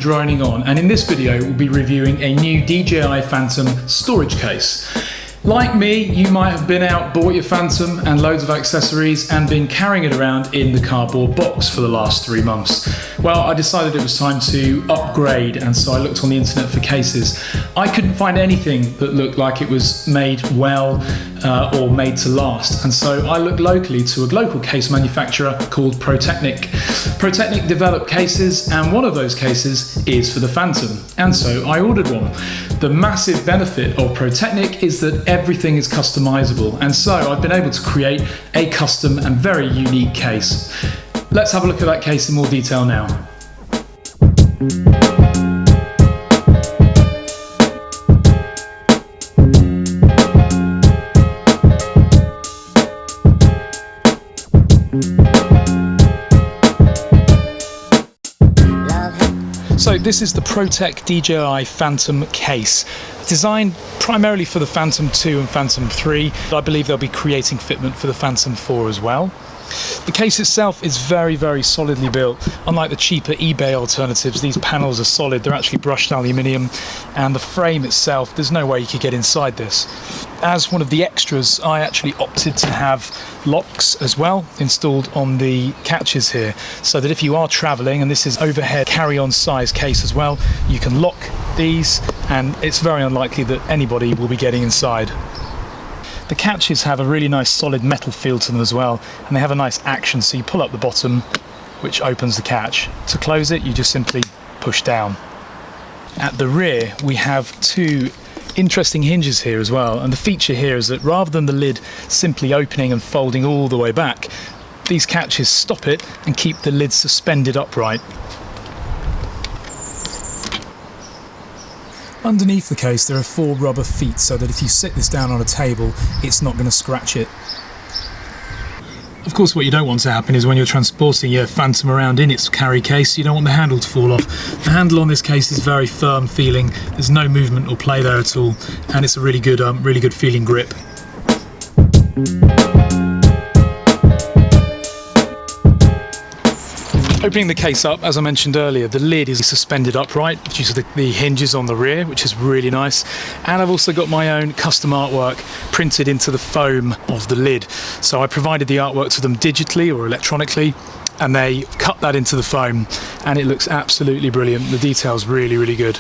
DroningON, and in this video we'll be reviewing a new DJI Phantom storage case. Like me, you might have been out, bought your Phantom and loads of accessories and been carrying it around in the cardboard box for the last 3 months. Well, I decided it was time to upgrade, and so I looked on the internet for cases. I couldn't find anything that looked like it was made well or made to last, and so I looked locally to a local case manufacturer called Protechnic. Protechnic develop cases, and one of those cases is for the Phantom, and so I ordered one. The massive benefit of Protechnic is that everything is customizable, and so I've been able to create a custom and very unique case. Let's have a look at that case in more detail now. So this is the Protechnic DJI Phantom case, designed primarily for the Phantom 2 and Phantom 3. I believe they'll be creating fitment for the Phantom 4 as well. The case itself is very, very solidly built. Unlike the cheaper eBay alternatives, these panels are solid. They're actually brushed aluminium, and the frame itself, there's no way you could get inside this. As one of the extras, I actually opted to have locks as well installed on the catches here, so that if you are traveling, and this is overhead carry-on size case as well, you can lock these and it's very unlikely that anybody will be getting inside. The catches have a really nice solid metal feel to them as well, and they have a nice action, so you pull up the bottom, which opens the catch. To close it, you just simply push down. At the rear, we have two interesting hinges here as well, and the feature here is that rather than the lid simply opening and folding all the way back, these catches stop it and keep the lid suspended upright. Underneath the case there are 4 rubber feet, so that if you sit this down on a table, it's not going to scratch it. Of course, what you don't want to happen is when you're transporting your Phantom around in its carry case, you don't want the handle to fall off. The handle on this case is very firm feeling, there's no movement or play there at all, and it's a really good feeling grip. Opening the case up, as I mentioned earlier, the lid is suspended upright due to the hinges on the rear, which is really nice. And I've also got my own custom artwork printed into the foam of the lid. So I provided the artwork to them digitally or electronically, and they cut that into the foam, and it looks absolutely brilliant. The detail's really, really good.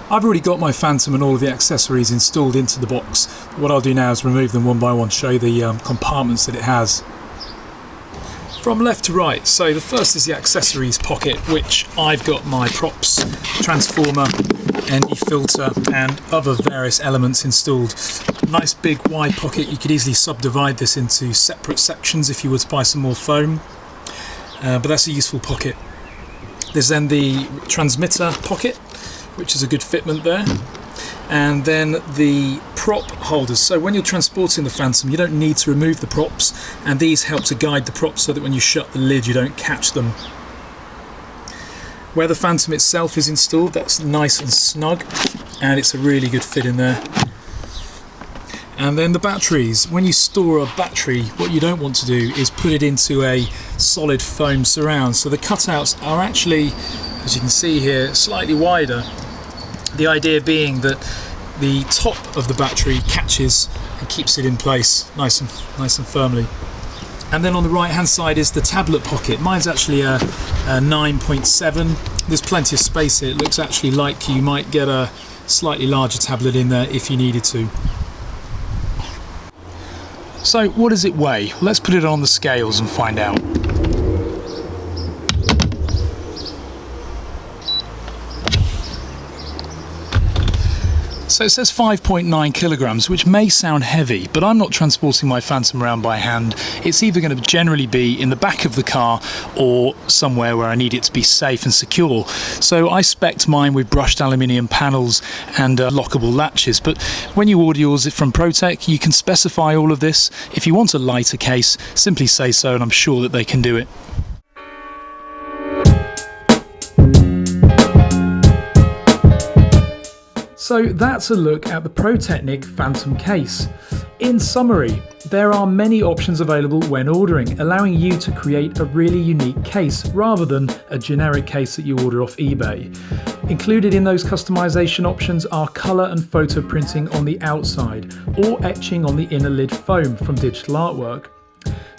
I've already got my Phantom and all of the accessories installed into the box. What I'll do now is remove them one by one, show you the compartments that it has. From left to right, so the first is the accessories pocket, which I've got my props, transformer, ND filter and other various elements installed. Nice big wide pocket, you could easily subdivide this into separate sections if you were to buy some more foam, but that's a useful pocket. There's then the transmitter pocket, which is a good fitment there. And then the prop holders. So when you're transporting the Phantom, you don't need to remove the props, and these help to guide the props so that when you shut the lid you don't catch them. Where the Phantom itself is installed, that's nice and snug, and it's a really good fit in there. And then the batteries. When you store a battery, what you don't want to do is put it into a solid foam surround. So the cutouts are actually, as you can see here, slightly wider. The idea being that the top of the battery catches and keeps it in place nice and firmly. And then on the right hand side is the tablet pocket. Mine's actually a 9.7. There's plenty of space here. It looks actually like you might get a slightly larger tablet in there if you needed to. So what does it weigh? Let's put it on the scales and find out. So it says 5.9 kilograms, which may sound heavy, but I'm not transporting my Phantom around by hand. It's either going to generally be in the back of the car or somewhere where I need it to be safe and secure. So I spec'd mine with brushed aluminium panels and lockable latches, but when you order yours from Protech, you can specify all of this. If you want a lighter case, simply say so, and I'm sure that they can do it. So that's a look at the Protechnic Phantom case. In summary, there are many options available when ordering, allowing you to create a really unique case rather than a generic case that you order off eBay. Included in those customization options are colour and photo printing on the outside, or etching on the inner lid foam from digital artwork.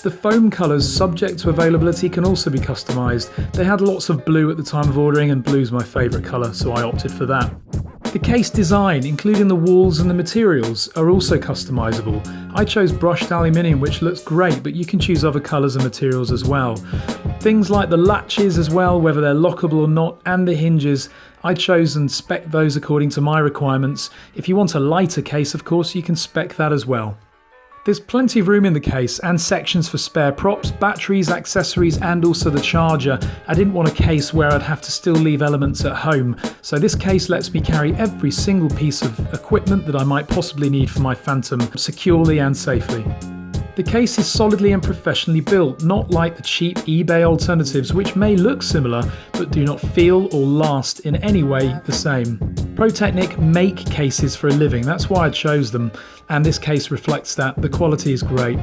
The foam colours subject to availability can also be customised. They had lots of blue at the time of ordering, and blue's my favourite colour, so I opted for that. The case design, including the walls and the materials, are also customisable. I chose brushed aluminium, which looks great, but you can choose other colours and materials as well. Things like the latches as well, whether they're lockable or not, and the hinges, I chose and spec those according to my requirements. If you want a lighter case, of course, you can spec that as well. There's plenty of room in the case and sections for spare props, batteries, accessories, and also the charger. I didn't want a case where I'd have to still leave elements at home, so this case lets me carry every single piece of equipment that I might possibly need for my Phantom securely and safely. The case is solidly and professionally built, not like the cheap eBay alternatives which may look similar but do not feel or last in any way the same. Protechnic make cases for a living, that's why I chose them, and this case reflects that. The quality is great.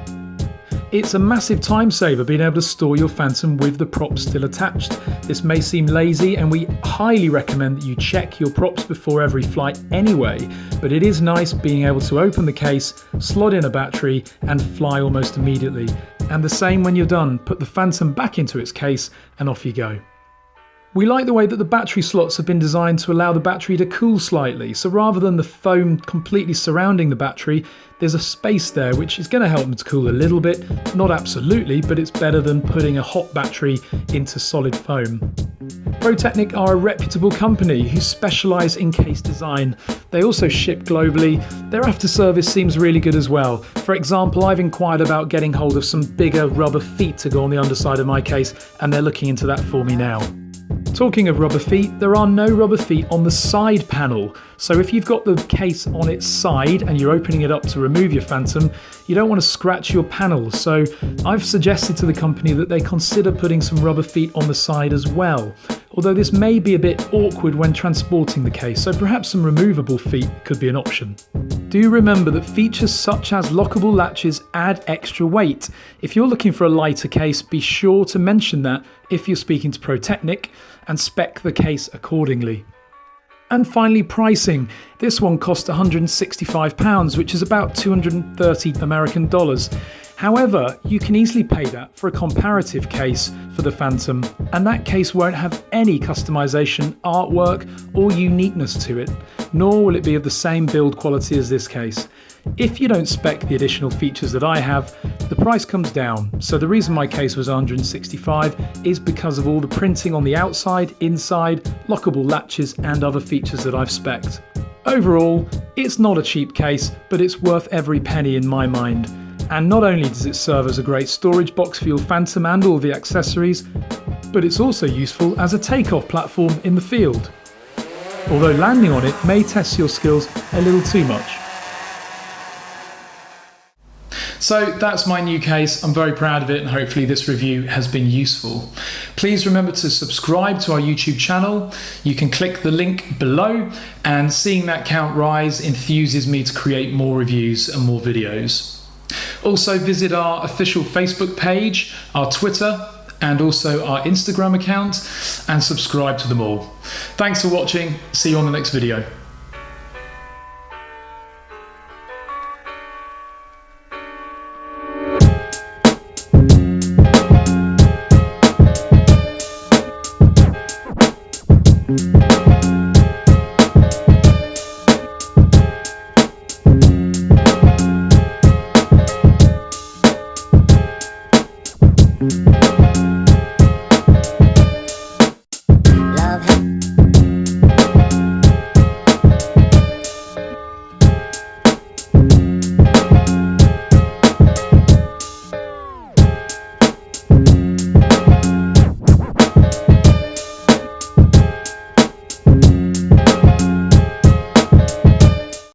It's a massive time saver being able to store your Phantom with the props still attached. This may seem lazy, and we highly recommend that you check your props before every flight anyway, but it is nice being able to open the case, slot in a battery and fly almost immediately. And the same when you're done, put the Phantom back into its case and off you go. We like the way that the battery slots have been designed to allow the battery to cool slightly, so rather than the foam completely surrounding the battery, there's a space there which is going to help them to cool a little bit, not absolutely, but it's better than putting a hot battery into solid foam. Protechnic are a reputable company who specialise in case design. They also ship globally. Their after service seems really good as well. For example, I've inquired about getting hold of some bigger rubber feet to go on the underside of my case, and they're looking into that for me now. Talking of rubber feet, there are no rubber feet on the side panel, so if you've got the case on its side and you're opening it up to remove your Phantom, you don't want to scratch your panel, so I've suggested to the company that they consider putting some rubber feet on the side as well, although this may be a bit awkward when transporting the case, so perhaps some removable feet could be an option. Do remember that features such as lockable latches add extra weight. If you're looking for a lighter case, be sure to mention that if you're speaking to Protechnic and spec the case accordingly. And finally, pricing. This one cost £165, which is about 230 American dollars. However, you can easily pay that for a comparative case for the Phantom, and that case won't have any customization, artwork or uniqueness to it, nor will it be of the same build quality as this case. If you don't spec the additional features that I have, the price comes down. So the reason my case was $165 is because of all the printing on the outside, inside, lockable latches and other features that I've spec'd. Overall, it's not a cheap case, but it's worth every penny in my mind. And not only does it serve as a great storage box for your Phantom and all the accessories, but it's also useful as a takeoff platform in the field. Although landing on it may test your skills a little too much. So that's my new case. I'm very proud of it, and hopefully this review has been useful. Please remember to subscribe to our YouTube channel. You can click the link below, and seeing that count rise enthuses me to create more reviews and more videos. Also visit our official Facebook page, our Twitter, and also our Instagram account, and subscribe to them all. Thanks for watching. See you on the next video.